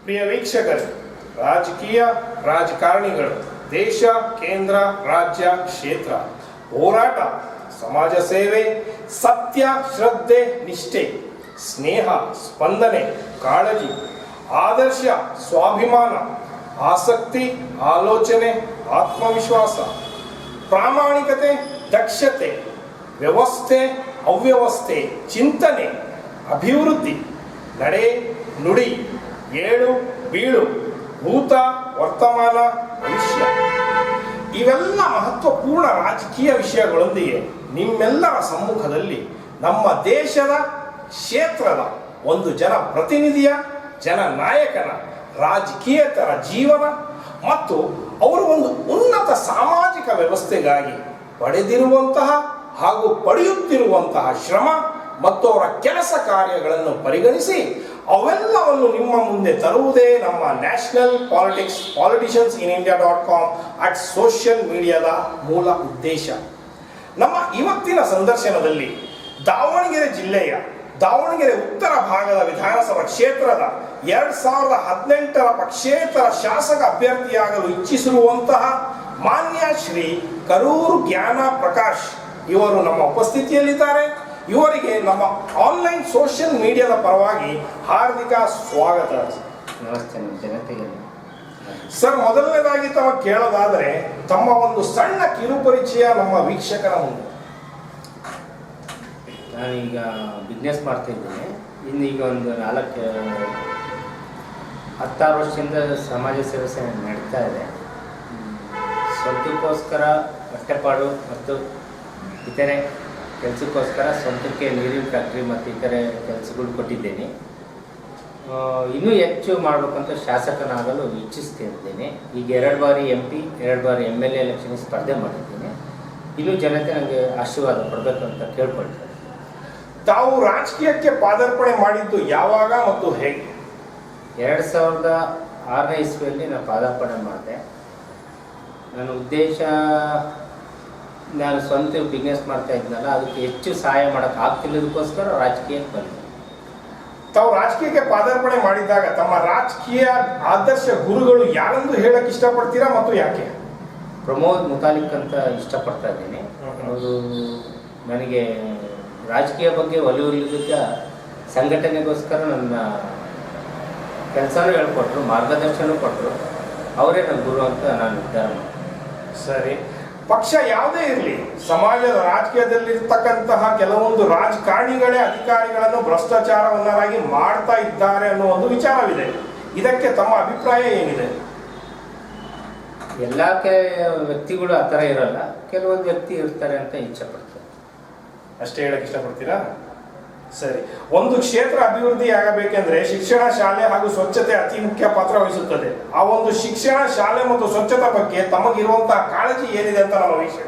ಪ್ರಿಯ ವೀಕ್ಷಕರು, ರಾಜಕೀಯ ರಾಜಕಾರಣಿಗಳು ದೇಶ, ಕೇಂದ್ರ, ರಾಜ್ಯ, ಕ್ಷೇತ್ರ, ಹೋರಾಟ, ಸಮಾಜ ಸೇವೆ, ಸತ್ಯ, ಶ್ರದ್ಧೆ, ನಿಷ್ಠೆ, ಸ್ನೇಹ, ಸ್ಪಂದನೆ, ಕಾಳಜಿ, ಆದರ್ಶ, ಸ್ವಾಭಿಮಾನ, ಆಸಕ್ತಿ, ಆಲೋಚನೆ, ಆತ್ಮವಿಶ್ವಾಸ, ಪ್ರಾಮಾಣಿಕತೆ, ದಕ್ಷತೆ, ವ್ಯವಸ್ಥೆ, ಅವ್ಯವಸ್ಥೆ, ಚಿಂತನೆ, ಅಭಿವೃದ್ಧಿ, ನಡೆ, ನುಡಿ, ಏಳು ಬೀಳು, ಭೂತ, ವರ್ತಮಾನ, ಭವಿಷ್ಯ, ಇವೆಲ್ಲ ಮಹತ್ವಪೂರ್ಣ ರಾಜಕೀಯ ವಿಷಯಗಳೊಂದಿಗೆ ನಿಮ್ಮೆಲ್ಲರ ಸಮ್ಮುಖದಲ್ಲಿ ನಮ್ಮ ದೇಶದ ಕ್ಷೇತ್ರದ ಒಂದು ಜನಪ್ರತಿನಿಧಿಯ, ಜನನಾಯಕನ ರಾಜಕೀಯೇತರ ಜೀವನ ಮತ್ತು ಅವರು ಒಂದು ಉನ್ನತ ಸಾಮಾಜಿಕ ವ್ಯವಸ್ಥೆಗಾಗಿ ಪಡೆದಿರುವಂತಹ ಹಾಗೂ ಪಡೆಯುತ್ತಿರುವಂತಹ ಶ್ರಮ ಮತ್ತು ಅವರ ಕೆಲಸ ಕಾರ್ಯಗಳನ್ನು ಪರಿಗಣಿಸಿ ಅವೆಲ್ಲವನ್ನು ನಿಮ್ಮ ಮುಂದೆ ತರುವುದೇ ನಮ್ಮ ನ್ಯಾಷನಲ್ politiciansinIndia.com ಅಟ್ ಸೋಷಿಯಲ್ ಮೀಡಿಯಾದ ಮೂಲ ಉದ್ದೇಶ. ನಮ್ಮ ಇವತ್ತಿನ ಸಂದರ್ಶನದಲ್ಲಿ ದಾವಣಗೆರೆ ಜಿಲ್ಲೆಯ ದಾವಣಗೆರೆ ಉತ್ತರ ಭಾಗದ ವಿಧಾನಸಭಾ ಕ್ಷೇತ್ರದ 2018 ಪಕ್ಷೇತರ ಶಾಸಕ ಅಭ್ಯರ್ಥಿಯಾಗಲು ಇಚ್ಛಿಸಿರುವಂತಹ ಮಾನ್ಯ ಶ್ರೀ ಕರೂರು ಜ್ಞಾನ ಪ್ರಕಾಶ್ ಇವರು ನಮ್ಮ ಉಪಸ್ಥಿತಿಯಲ್ಲಿದ್ದಾರೆ. ಇವರಿಗೆ ನಮ್ಮ ಆನ್ಲೈನ್ ಸೋಷಿಯಲ್ ಮೀಡಿಯಾದ ಪರವಾಗಿ ಹಾರ್ದಿಕ ಸ್ವಾಗತ. ನಮಸ್ತೆ. ಜನತೆಗೆ ಸರ್, ಮೊದಲನೇದಾಗಿ ತಮ್ಮ ಕೇಳೋದಾದರೆ ತಮ್ಮ ಒಂದು ಸಣ್ಣ ಕಿರುಪರಿಚಯ ನಮ್ಮ ವೀಕ್ಷಕರ ಮುಂದೆ. ನಾನೀಗ ಬಿಸ್ನೆಸ್ ಮಾಡ್ತಾ ಇದ್ದೇನೆ. ಈಗ ಒಂದು 16 ವರ್ಷದಿಂದ ಸಮಾಜ ಸೇವೆ ನಡೀತಾ ಇದೆ. ಸ್ವಂತಕ್ಕೋಸ್ಕರ ಹೊಟ್ಟೆಪಾಡು ಮತ್ತು ಇತರೆ ಕೆಲಸಕ್ಕೋಸ್ಕರ ಸ್ವಂತಕ್ಕೆ ನೀರಿನ ಫ್ಯಾಕ್ಟ್ರಿ ಮತ್ತು ಇತರೆ ಕೆಲಸಗಳು ಕೊಟ್ಟಿದ್ದೇನೆ. ಇನ್ನೂ ಹೆಚ್ಚು ಮಾಡಬೇಕಂತ ಶಾಸಕನಾಗಲು ಇಚ್ಛಿಸ್ತಿದ್ದೇನೆ. ಈಗ 2 ಬಾರಿ MP, 2 ಬಾರಿ MLA ಎಲೆಕ್ಷನ್ ಸ್ಪರ್ಧೆ ಮಾಡಿದ್ದೇನೆ. ಇನ್ನೂ ಜನತೆ ನನಗೆ ಆಶೀರ್ವಾದ ಕೊಡಬೇಕು ಅಂತ ಕೇಳ್ಕೊಳ್ತಾರೆ. ತಾವು ರಾಜಕೀಯಕ್ಕೆ ಪಾದಾರ್ಪಣೆ ಮಾಡಿದ್ದು ಯಾವಾಗ ಮತ್ತು ಹೇಗೆ? 2006ನೇ ಇಸ್ವಿಯಲ್ಲಿ ನಾನು ಪಾದಾರ್ಪಣೆ ಮಾಡಿದೆ. ನನ್ನ ಉದ್ದೇಶ, ನಾನು ಸ್ವಂತ ಬಿಸ್ನೆಸ್ ಮಾಡ್ತಾ ಇದ್ನಲ್ಲ, ಅದಕ್ಕೆ ಹೆಚ್ಚು ಸಹಾಯ ಮಾಡೋಕ್ಕೆ ಆಗ್ತಿಲ್ಲದಕ್ಕೋಸ್ಕರ ರಾಜಕೀಯಕ್ಕೆ ಬಂದೆ. ತಾವು ರಾಜಕೀಯಕ್ಕೆ ಪಾದಾರ್ಪಣೆ ಮಾಡಿದ್ದಾಗ ತಮ್ಮ ರಾಜಕೀಯ ಆದರ್ಶ ಗುರುಗಳು ಯಾರೆಂದು ಹೇಳಕ್ಕೆ ಇಷ್ಟಪಡ್ತೀರಾ ಮತ್ತು ಯಾಕೆ? ಪ್ರಮೋದ್ ಮುತಾಲಿಕ್ ಅಂತ ಇಷ್ಟಪಡ್ತಾ ಇದ್ದೀನಿ. ಅವರು ನನಗೆ ರಾಜಕೀಯ ಬಗ್ಗೆ ಒಲಿಯುವುದಕ್ಕೆ ಸಂಘಟನೆಗೋಸ್ಕರ ನನ್ನ ಕೆಲಸನೂ ಹೇಳ್ಕೊಟ್ರು, ಮಾರ್ಗದರ್ಶನ ಕೊಟ್ಟರು. ಅವರೇ ನನ್ನ ಗುರು ಅಂತ ನಾನು ನಿರ್ಧಾರ ಮಾಡಿದೆ. ಸರಿ, ಪಕ್ಷ ಯಾವುದೇ ಇರಲಿ, ಸಮಾಜದ ರಾಜಕೀಯದಲ್ಲಿರ್ತಕ್ಕಂತಹ ಕೆಲವೊಂದು ರಾಜಕಾರಣಿಗಳೇ ಅಧಿಕಾರಿಗಳನ್ನು ಭ್ರಷ್ಟಾಚಾರವನ್ನಾಗಿ ಮಾಡ್ತಾ ಇದ್ದಾರೆ ಅನ್ನೋ ಒಂದು ವಿಚಾರವಿದೆ. ಇದಕ್ಕೆ ತಮ್ಮ ಅಭಿಪ್ರಾಯ ಏನಿದೆ? ಎಲ್ಲ ವ್ಯಕ್ತಿಗಳು ಆ ಥರ ಇರಲ್ಲ, ಕೆಲವೊಂದು ವ್ಯಕ್ತಿ ಇರ್ತಾರೆ ಅಂತ ಇಚ್ಛೆಪಡ್ತಾರೆ. ಅಷ್ಟೇ ಹೇಳಕ್ಕೆ ಇಷ್ಟಪಡ್ತೀರಾ? ಸರಿ, ಒಂದು ಕ್ಷೇತ್ರ ಅಭಿವೃದ್ಧಿ ಆಗಬೇಕೆಂದ್ರೆ ಶಿಕ್ಷಣ, ಶಾಲೆ ಹಾಗೂ ಸ್ವಚ್ಛತೆ ಅತಿ ಮುಖ್ಯ ಪಾತ್ರ ವಹಿಸುತ್ತದೆ. ಆ ಒಂದು ಶಿಕ್ಷಣ, ಶಾಲೆ ಮತ್ತು ಸ್ವಚ್ಛತೆ ಬಗ್ಗೆ ತಮಗಿರುವಂತಹ ಕಾಳಜಿ ಏನಿದೆ ಅಂತ ನಮ್ಮ ವೀಕ್ಷಕ.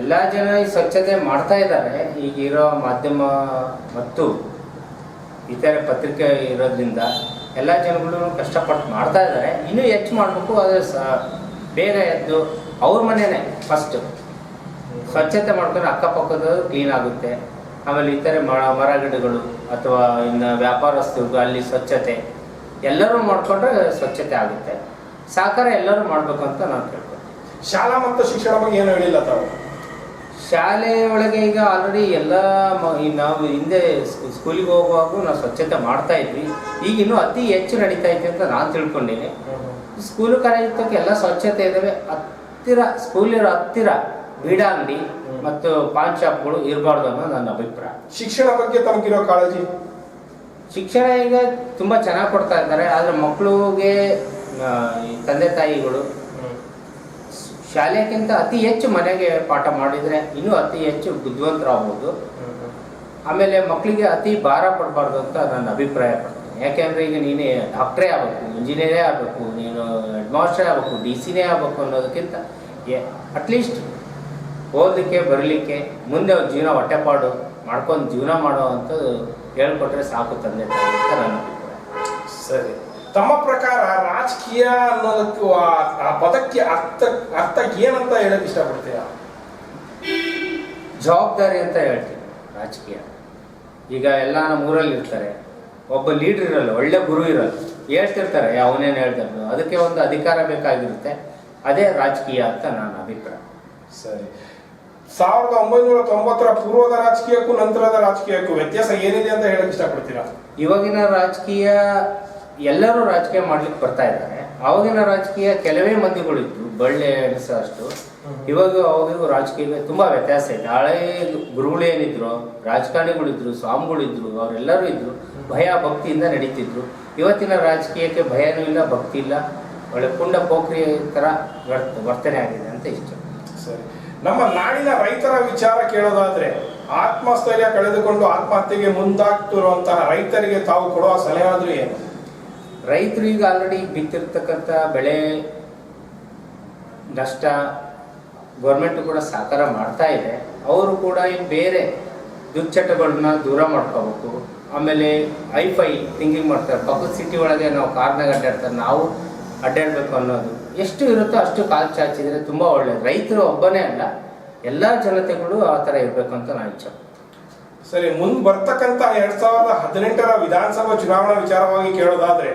ಎಲ್ಲ ಜನ ಈ ಸ್ವಚ್ಛತೆ ಮಾಡ್ತಾ ಇದ್ದಾರೆ. ಈಗಿರೋ ಮಾಧ್ಯಮ ಮತ್ತು ಇತರೆ ಪತ್ರಿಕೆ ಇರೋದ್ರಿಂದ ಎಲ್ಲ ಜನಗಳು ಕಷ್ಟಪಟ್ಟು ಮಾಡ್ತಾ ಇದ್ದಾರೆ. ಇನ್ನೂ ಹೆಚ್ಚು ಮಾಡಬೇಕು. ಆದರೆ ಬೇಗ ಎದ್ದು ಅವ್ರ ಮನೆಯೇ ಫಸ್ಟ್ ಸ್ವಚ್ಛತೆ ಮಾಡ್ಕೊಂಡ್ರೆ ಅಕ್ಕಪಕ್ಕದ ಕ್ಲೀನ್ ಆಗುತ್ತೆ. ಆಮೇಲೆ ಇತರೆ ಮರಗಿಡಗಳು ಅಥವಾ ಇನ್ನು ವ್ಯಾಪಾರಸ್ಥರು ಅಲ್ಲಿ ಸ್ವಚ್ಛತೆ ಎಲ್ಲರೂ ಮಾಡಿಕೊಂಡ್ರೆ ಸ್ವಚ್ಛತೆ ಆಗುತ್ತೆ. ಸಹಕಾರ ಎಲ್ಲರೂ ಮಾಡಬೇಕು ಅಂತ ನಾನು ಕೇಳ್ಕೊತೀನಿ. ಶಾಲಾ ಮತ್ತು ಶಿಕ್ಷಣ ಬಗ್ಗೆ ಏನು ಹೇಳಿಲ್ಲ ತಾವು? ಶಾಲೆ ಒಳಗೆ ಈಗ ಆಲ್ರೆಡಿ ಎಲ್ಲ ನಾವು ಹಿಂದೆ ಸ್ಕೂಲಿಗೆ ಹೋಗುವಾಗ ನಾವು ಸ್ವಚ್ಛತೆ ಮಾಡ್ತಾ ಇದ್ವಿ. ಈಗ ಇನ್ನೂ ಅತಿ ಹೆಚ್ಚು ನಡೀತಾ ಇದೆ ಅಂತ ನಾನು ತಿಳ್ಕೊಂಡಿನಿ. ಸ್ಕೂಲು ಕಾಲೇಜ್ ಎಲ್ಲ ಸ್ವಚ್ಛತೆ ಇದ್ದಾವೆ. ಹತ್ತಿರ ಸ್ಕೂಲಿರೋ ಹತ್ತಿರ ಬೀಡ ಅಂಗಡಿ ಮತ್ತು ಪಾನ್ ಶಾಪ್ಗಳು ಇರಬಾರ್ದು ಅನ್ನೋ ನನ್ನ ಅಭಿಪ್ರಾಯ. ಶಿಕ್ಷಣ ಬಗ್ಗೆ ತಮಗಿರೋ ಕಾಳಜಿ? ಶಿಕ್ಷಣ ಈಗ ತುಂಬ ಚೆನ್ನಾಗಿ ಕೊಡ್ತಾ ಇದ್ದಾರೆ. ಆದರೆ ಮಕ್ಕಳಿಗೆ ತಂದೆ ತಾಯಿಗಳು ಶಾಲೆಗಿಂತ ಅತಿ ಹೆಚ್ಚು ಮನೆಗೆ ಪಾಠ ಮಾಡಿದರೆ ಇನ್ನೂ ಅತಿ ಹೆಚ್ಚು ಬುದ್ಧಿವಂತರಾಗ್ಬೋದು. ಆಮೇಲೆ ಮಕ್ಕಳಿಗೆ ಅತಿ ಭಾರ ಪಡಬಾರ್ದು ಅಂತ ನನ್ನ ಅಭಿಪ್ರಾಯ ಪಡ್ತೀನಿ. ಯಾಕೆಂದರೆ ಈಗ ನೀನೇ ಡಾಕ್ಟ್ರೇ ಆಗಬೇಕು, ಇಂಜಿನಿಯರೇ ಆಗಬೇಕು, ನೀನು ಹೆಡ್ ಮಾಸ್ಟರೇ ಆಗಬೇಕು, DC ಆಗಬೇಕು ಅನ್ನೋದಕ್ಕಿಂತ ಅಟ್ಲೀಸ್ಟ್ ಓದಲಿಕ್ಕೆ ಬರಲಿಕ್ಕೆ ಮುಂದೆ ಅವ್ರ ಜೀವನ ಹೊಟ್ಟೆಪಾಡು ಮಾಡ್ಕೊಂಡು ಜೀವನ ಮಾಡೋ ಅಂಥದ್ದು ಹೇಳ್ಕೊಟ್ರೆ ಸಾಕು ತಂದೆ ತಾಯಿ ಅಂತ ನನ್ನ ಅಭಿಪ್ರಾಯ. ಸರಿ, ತಮ್ಮ ಪ್ರಕಾರ ರಾಜಕೀಯ ಅನ್ನೋದಕ್ಕೂ ಆ ಪದಕ್ಕೆ ಅರ್ಥ ಏನಂತ ಹೇಳಕ್ ಇಷ್ಟಪಡ್ತೀರಾ? ಜವಾಬ್ದಾರಿ ಅಂತ ಹೇಳ್ತೀನಿ. ರಾಜಕೀಯ ಈಗ ಎಲ್ಲ ನಮ್ಮ ಊರಲ್ಲಿ ಇರ್ತಾರೆ, ಒಬ್ಬ ಲೀಡರ್ ಇರಲ್ಲ, ಒಳ್ಳೆ ಗುರು ಇರಲ್ಲ, ಹೇಳ್ತಿರ್ತಾರೆ ಅವನೇನು ಹೇಳ್ತಾರೆ, ಅದಕ್ಕೆ ಒಂದು ಅಧಿಕಾರ ಬೇಕಾಗಿರುತ್ತೆ. ಅದೇ ರಾಜಕೀಯ ಅಂತ ನನ್ನ ಅಭಿಪ್ರಾಯ. ಸರಿ, 1990ರ ಪೂರ್ವದ ರಾಜಕೀಯಕ್ಕೂ ನಂತರದ ರಾಜಕೀಯಕ್ಕೂ ವ್ಯತ್ಯಾಸ ಏನಿದೆ ಅಂತ ಹೇಳಕ್ ಇಷ್ಟಪಡ್ತೀರಾ? ಇವಾಗಿನ ರಾಜಕೀಯ ಎಲ್ಲರೂ ರಾಜಕೀಯ ಮಾಡ್ಲಿಕ್ಕೆ ಬರ್ತಾ ಇದ್ದಾರೆ. ಆವಾಗಿನ ರಾಜಕೀಯ ಕೆಲವೇ ಮಂದಿಗಳಿದ್ರು, ಬಳ್ಳೆ ಎಣಿಸೋಷ್ಟು. ಅವಾಗಿಗೂ ರಾಜಕೀಯ ತುಂಬಾ ವ್ಯತ್ಯಾಸ ಇದೆ. ಹಳೆ ಗುರುಗಳು ಏನಿದ್ರು, ರಾಜಕಾರಣಿಗಳಿದ್ರು, ಸ್ವಾಮಿಗಳಿದ್ರು, ಅವರೆಲ್ಲರೂ ಇದ್ರು, ಭಯ ಭಕ್ತಿಯಿಂದ ನಡೀತಿದ್ರು. ಇವತ್ತಿನ ರಾಜಕೀಯಕ್ಕೆ ಭಯನೂ ಇಲ್ಲ, ಭಕ್ತಿ ಇಲ್ಲ, ಒಳ್ಳೆ ಪುಂಡ ಪೋಖ್ರಿ ತರ ವರ್ತನೆ ಆಗಿದೆ ಅಂತ ಇಷ್ಟ. ಸರಿ, ನಮ್ಮ ನಾಡಿನ ರೈತರ ವಿಚಾರ ಕೇಳೋದಾದ್ರೆ, ಆತ್ಮಸ್ಥೈರ್ಯ ಕಳೆದುಕೊಂಡು ಆತ್ಮಹತ್ಯೆಗೆ ಮುಂದಾಗ್ತಿರುವಂತಹ ರೈತರಿಗೆ ತಾವು ಕೊಡುವ ಸಲಹೆ ಆದ್ರೂ ಏನು? ರೈತರು ಈಗ ಆಲ್ರೆಡಿ ಬಿತ್ತಿರ್ತಕ್ಕಂಥ ಬೆಳೆ ನಷ್ಟ ಗೌರ್ಮೆಂಟ್ ಕೂಡ ಸಹಕಾರ ಮಾಡ್ತಾ ಇದೆ. ಅವರು ಕೂಡ ಇನ್ನು ಬೇರೆ ದುಶ್ಚಟಗಳನ್ನ ದೂರ ಮಾಡ್ಕೋಬೇಕು. ಆಮೇಲೆ ಐಫೈ ಥಿಂಕಿಂಗ್ ಮಾಡ್ತಾರೆ. ಪಕ್ಕದ ಸಿಟಿ ಒಳಗೆ ನಾವು ಕಾರ್ನಾಗ ಅಡ್ಡಾಡ್ತಾರೆ, ನಾವು ಅಡ್ಡಾಡಬೇಕು ಅನ್ನೋದು ಎಷ್ಟು ಇರುತ್ತೋ ಅಷ್ಟು ಕಾಲು ಚಾಚಿದ್ರೆ ತುಂಬ ಒಳ್ಳೆಯದು. ರೈತರು ಒಬ್ಬನೇ ಅಲ್ಲ, ಎಲ್ಲ ಜನತೆಗಳು ಆ ಥರ ಇರಬೇಕು ಅಂತ ನಾನು ಇಚ್ಛೆ. ಸರಿ, ಮುಂದೆ ಬರ್ತಕ್ಕಂಥ 2018ರ ವಿಧಾನಸಭಾ ಚುನಾವಣಾ ವಿಚಾರವಾಗಿ ಕೇಳೋದಾದ್ರೆ,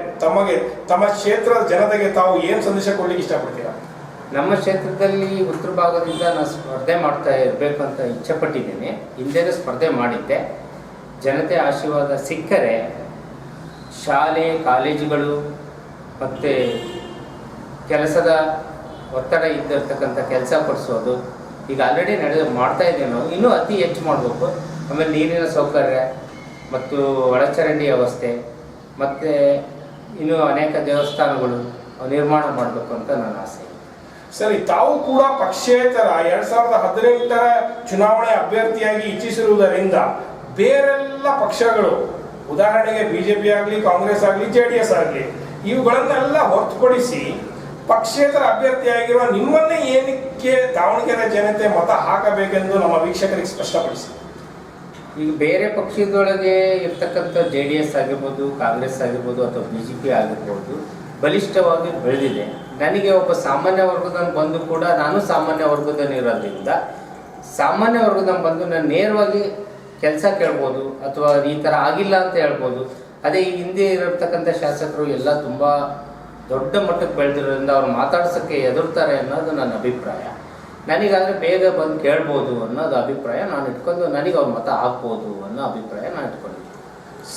ತಮ್ಮ ಕ್ಷೇತ್ರದ ಜನತೆಗೆ ತಾವು ಏನು ಸಂದೇಶ ಕೊಡ್ಲಿಕ್ಕೆ ಇಷ್ಟಪಡ್ತೀರಾ? ನಮ್ಮ ಕ್ಷೇತ್ರದಲ್ಲಿ ಉತ್ತರ ಭಾಗದಿಂದ ನಾನು ಸ್ಪರ್ಧೆ ಮಾಡ್ತಾ ಇರಬೇಕು ಅಂತ ಇಚ್ಛೆ ಪಟ್ಟಿದ್ದೇನೆ. ಹಿಂದೆನೂ ಸ್ಪರ್ಧೆ ಮಾಡಿದ್ದೆ. ಜನತೆ ಆಶೀರ್ವಾದ ಸಿಕ್ಕರೆ ಶಾಲೆ ಕಾಲೇಜುಗಳು ಮತ್ತು ಕೆಲಸದ ಒತ್ತಡ ಇದ್ದಿರ್ತಕ್ಕಂಥ ಕೆಲಸ ಪಡಿಸೋದು ಈಗ ಆಲ್ರೆಡಿ ಮಾಡ್ತಾ ಇದ್ದೇವೆ ನಾವು. ಇನ್ನೂ ಅತಿ ಹೆಚ್ಚು ಮಾಡಬೇಕು. ಆಮೇಲೆ ನೀರಿನ ಸೌಕರ್ಯ ಮತ್ತು ಒಳಚರಂಡಿ ವ್ಯವಸ್ಥೆ ಮತ್ತು ಇನ್ನೂ ಅನೇಕ ದೇವಸ್ಥಾನಗಳು ನಿರ್ಮಾಣ ಮಾಡಬೇಕು ಅಂತ ನನ್ನ ಆಸೆ. ಸರಿ, ತಾವು ಕೂಡ ಪಕ್ಷೇತರ 2018ರ ಚುನಾವಣೆ ಅಭ್ಯರ್ಥಿಯಾಗಿ ಇಚ್ಛಿಸಿರುವುದರಿಂದ ಬೇರೆಲ್ಲ ಪಕ್ಷಗಳು, ಉದಾಹರಣೆಗೆ ಬಿಜೆಪಿ ಆಗಲಿ, ಕಾಂಗ್ರೆಸ್ ಆಗಲಿ, JDS ಆಗಲಿ, ಇವುಗಳನ್ನೆಲ್ಲ ಹೊರತುಪಡಿಸಿ ಪಕ್ಷೇತರ ಅಭ್ಯರ್ಥಿಯಾಗಿರುವ ನಿಮ್ಮನ್ನೇ ಏನಕ್ಕೆ ದಾವಣಗೆರೆ ಜನತೆ ಮತ ಹಾಕಬೇಕೆಂದು ನಮ್ಮ ವೀಕ್ಷಕರಿಗೆ ಸ್ಪಷ್ಟಪಡಿಸಿ. ಈಗ ಬೇರೆ ಪಕ್ಷದೊಳಗೆ ಇರ್ತಕ್ಕಂಥ JDS ಆಗಿರ್ಬೋದು, ಕಾಂಗ್ರೆಸ್ ಆಗಿರ್ಬೋದು, ಅಥವಾ BJP ಆಗಿರ್ಬೋದು, ಬಲಿಷ್ಠವಾಗಿ ಬೆಳೆದಿದೆ. ನನಗೆ ಒಬ್ಬ ಸಾಮಾನ್ಯ ವರ್ಗದನ್ನು ಬಂದು ಕೂಡ, ನಾನು ಸಾಮಾನ್ಯ ವರ್ಗದಲ್ಲಿ ಇರೋದ್ರಿಂದ ಸಾಮಾನ್ಯ ವರ್ಗದನ್ನು ಬಂದು ನಾನು ನೇರವಾಗಿ ಕೆಲಸ ಕೇಳ್ಬೋದು, ಅಥವಾ ಈ ಥರ ಆಗಿಲ್ಲ ಅಂತ ಹೇಳ್ಬೋದು. ಅದೇ ಈ ಹಿಂದೆ ಇರತಕ್ಕಂಥ ಶಾಸಕರು ಎಲ್ಲ ತುಂಬ ದೊಡ್ಡ ಮಟ್ಟಕ್ಕೆ ಬೆಳೆದಿರೋದ್ರಿಂದ ಅವ್ರು ಮಾತಾಡ್ಸೋಕ್ಕೆ ಎದುರ್ತಾರೆ ಅನ್ನೋದು ನನ್ನ ಅಭಿಪ್ರಾಯ. ನನಗಾದರೆ ಬೇಗ ಬಂದು ಕೇಳ್ಬೋದು ಅನ್ನೋದು ಅಭಿಪ್ರಾಯ ನಾನು ಇಟ್ಕೊಂಡು, ನನಗೆ ಅವ್ರ ಮತ ಹಾಕ್ಬೋದು ಅನ್ನೋ ಅಭಿಪ್ರಾಯ ನಾನು ಇಟ್ಕೊಂಡಿದ್ದೀನಿ.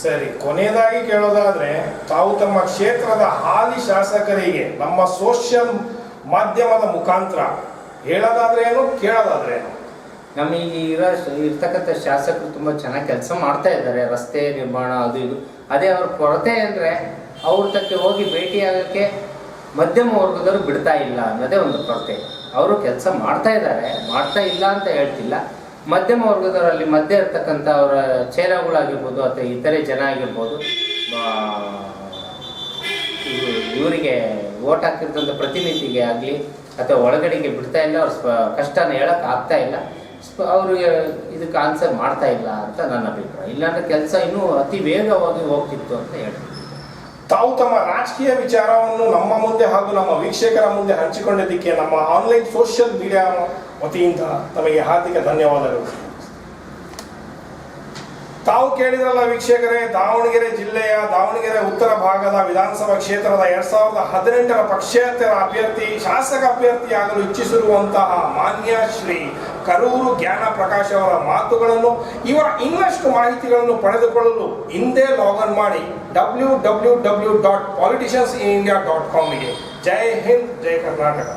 ಸರಿ, ಕೊನೆಯದಾಗಿ ಕೇಳೋದಾದ್ರೆ, ತಾವು ತಮ್ಮ ಕ್ಷೇತ್ರದ ಹಾಲಿ ಶಾಸಕರಿಗೆ ನಮ್ಮ ಸೋಷಿಯಲ್ ಮಾಧ್ಯಮದ ಮುಖಾಂತರ ಹೇಳೋದಾದ್ರೆ ಏನು, ಕೇಳೋದಾದ್ರೆ ಏನು? ನಮಗೆ ಇರ್ತಕ್ಕಂಥ ಶಾಸಕರು ತುಂಬ ಚೆನ್ನಾಗಿ ಕೆಲಸ ಮಾಡ್ತಾ ಇದ್ದಾರೆ. ರಸ್ತೆ ನಿರ್ಮಾಣ ಅದು ಇದು. ಅದೇ ಅವ್ರ ಕೊರತೆ ಅಂದರೆ ಅವ್ರ ತಕ್ಕೆ ಹೋಗಿ ಭೇಟಿಯಾಗೋಕ್ಕೆ ಮಧ್ಯಮ ವರ್ಗದವರು ಬಿಡ್ತಾ ಇಲ್ಲ ಅನ್ನೋದೇ ಒಂದು ಕೊರತೆ. ಅವರು ಕೆಲಸ ಮಾಡ್ತಾ ಇದ್ದಾರೆ, ಮಾಡ್ತಾ ಇಲ್ಲ ಅಂತ ಹೇಳ್ತಿಲ್ಲ. ಮಧ್ಯಮ ವರ್ಗದವರಲ್ಲಿ ಮಧ್ಯೆ ಇರ್ತಕ್ಕಂಥ ಅವರ ಚೇಲಾಗಳಾಗಿರ್ಬೋದು, ಅಥವಾ ಇತರೆ ಜನ ಆಗಿರ್ಬೋದು, ಇವರಿಗೆ ಓಟ್ ಹಾಕಿರ್ತಂಥ ಪ್ರತಿನಿಧಿಗೆ ಆಗಲಿ ಅಥವಾ ಒಳಗಡೆಗೆ ಬಿಡ್ತಾ ಇಲ್ಲ. ಅವ್ರ ಕಷ್ಟನ ಹೇಳಕ್ಕೆ ಆಗ್ತಾ ಇಲ್ಲ, ಅವ್ರಿಗೆ ಇದಕ್ಕೆ ಆನ್ಸರ್ ಮಾಡ್ತಾ ಇಲ್ಲ ಅಂತ ನನ್ನ ಅಭಿಪ್ರಾಯ. ಇಲ್ಲಾಂದ್ರೆ ಕೆಲಸ ಇನ್ನೂ ಅತಿ ವೇಗವಾಗಿ ಹೋಗ್ತಿತ್ತು ಅಂತ ಹೇಳ್ತೀನಿ. ತಾವು ತಮ್ಮ ರಾಜಕೀಯ ವಿಚಾರವನ್ನು ನಮ್ಮ ಮುಂದೆ ಹಾಗೂ ನಮ್ಮ ವೀಕ್ಷಕರ ಮುಂದೆ ಹಂಚಿಕೊಂಡಿದ್ದಕ್ಕೆ ನಮ್ಮ ಆನ್ಲೈನ್ ಸೋಷಿಯಲ್ ಮೀಡಿಯಾ ವತಿಯಿಂದ ತಮಗೆ ಹಾರ್ದಿಕ ಧನ್ಯವಾದಗಳು. ತಾವು ಕೇಳಿದ್ರಲ್ಲ ವೀಕ್ಷಕರೇ, ದಾವಣಗೆರೆ ಜಿಲ್ಲೆಯ ದಾವಣಗೆರೆ ಉತ್ತರ ಭಾಗದ ವಿಧಾನಸಭಾ ಕ್ಷೇತ್ರದ 2018ರ ಪಕ್ಷೇತರ ಅಭ್ಯರ್ಥಿ, ಶಾಸಕ ಅಭ್ಯರ್ಥಿಯಾಗಲು ಇಚ್ಛಿಸಿರುವಂತಹ ಮಾನ್ಯ ಶ್ರೀ ಕರೂರು ಜ್ಞಾನ ಪ್ರಕಾಶ್ ಅವರ ಮಾತುಗಳನ್ನು, ಇವರ ಇನ್ನಷ್ಟು ಮಾಹಿತಿಗಳನ್ನು ಪಡೆದುಕೊಳ್ಳಲು ಹಿಂದೆ ಲಾಗಿನ್ ಮಾಡಿ www.politiciansindia.com ಗೆ. ಜೈ ಹಿಂದ್, ಜೈ ಕರ್ನಾಟಕ.